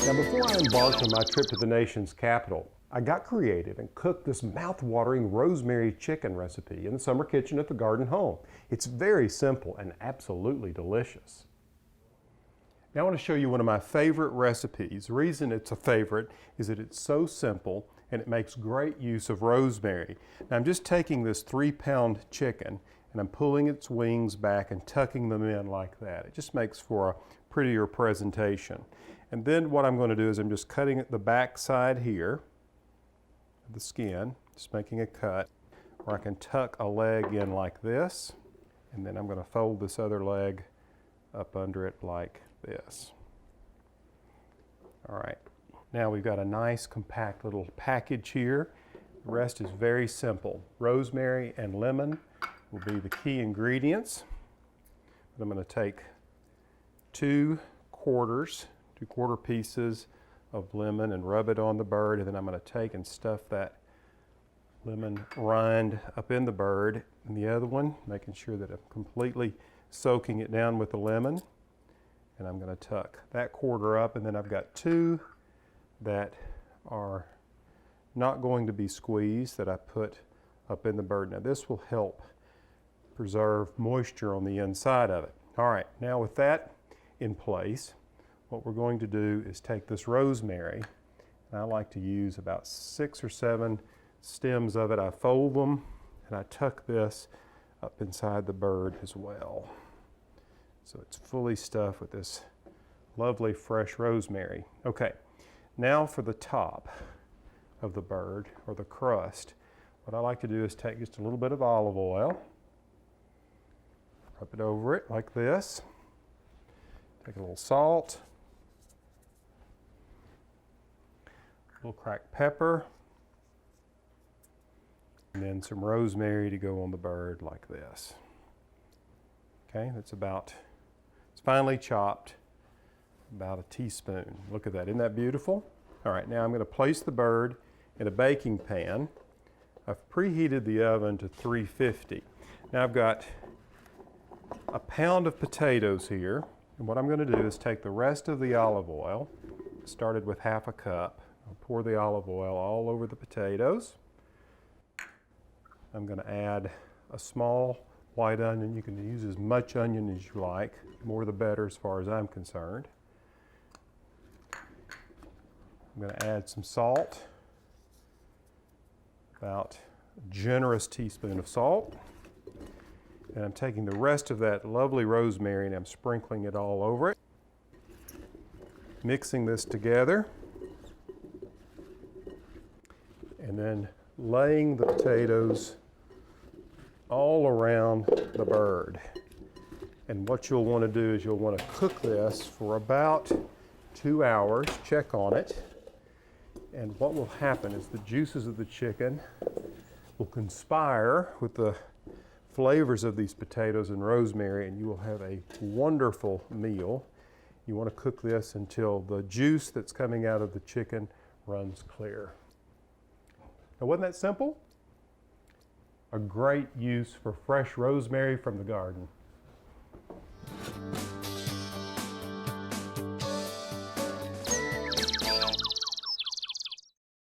Now, before I embarked on my trip to the nation's capital, I got creative and cooked this mouth-watering rosemary chicken recipe in the summer kitchen at the garden home. It's very simple and absolutely delicious. Now I want to show you one of my favorite recipes. The reason it's a favorite is that it's so simple and it makes great use of rosemary. Now I'm just taking this 3-pound chicken and I'm pulling its wings back and tucking them in like that. It just makes for a prettier presentation. And then what I'm going to do is I'm just cutting the back side here of the skin, just making a cut where I can tuck a leg in like this, and then I'm going to fold this other leg up under it like this. All right, now we've got a nice compact little package here. The rest is very simple. Rosemary and lemon will be the key ingredients. I'm going to take 2 quarter pieces of lemon and rub it on the bird, and then I'm going to take and stuff that lemon rind up in the bird, and the other one, making sure that I'm completely soaking it down with the lemon. And I'm going to tuck that quarter up, and then I've got 2 that are not going to be squeezed that I put up in the bird. Now this will help preserve moisture on the inside of it. All right, now with that in place, what we're going to do is take this rosemary, and I like to use about 6 or 7 stems of it. I fold them and I tuck this up inside the bird as well. So it's fully stuffed with this lovely fresh rosemary. Okay, now for the top of the bird, or the crust, what I like to do is take just a little bit of olive oil, rub it over it like this, take a little salt, a little cracked pepper, and then some rosemary to go on the bird like this. Okay, that's about, it's finely chopped, about a teaspoon. Look at that, isn't that beautiful? All right, now I'm going to place the bird in a baking pan. I've preheated the oven to 350. Now I've got a pound of potatoes here, and what I'm going to do is take the rest of the olive oil, started with half a cup, I'll pour the olive oil all over the potatoes. I'm going to add a small white onion. You can use as much onion as you like, more the better as far as I'm concerned. I'm going to add some salt, about a generous teaspoon of salt. And I'm taking the rest of that lovely rosemary and I'm sprinkling it all over it. Mixing this together. And then laying the potatoes all around the bird. And what you'll want to do is you'll want to cook this for about 2 hours, check on it. And what will happen is the juices of the chicken will conspire with the flavors of these potatoes and rosemary, and you will have a wonderful meal. You want to cook this until the juice that's coming out of the chicken runs clear. Now, wasn't that simple? A great use for fresh rosemary from the garden.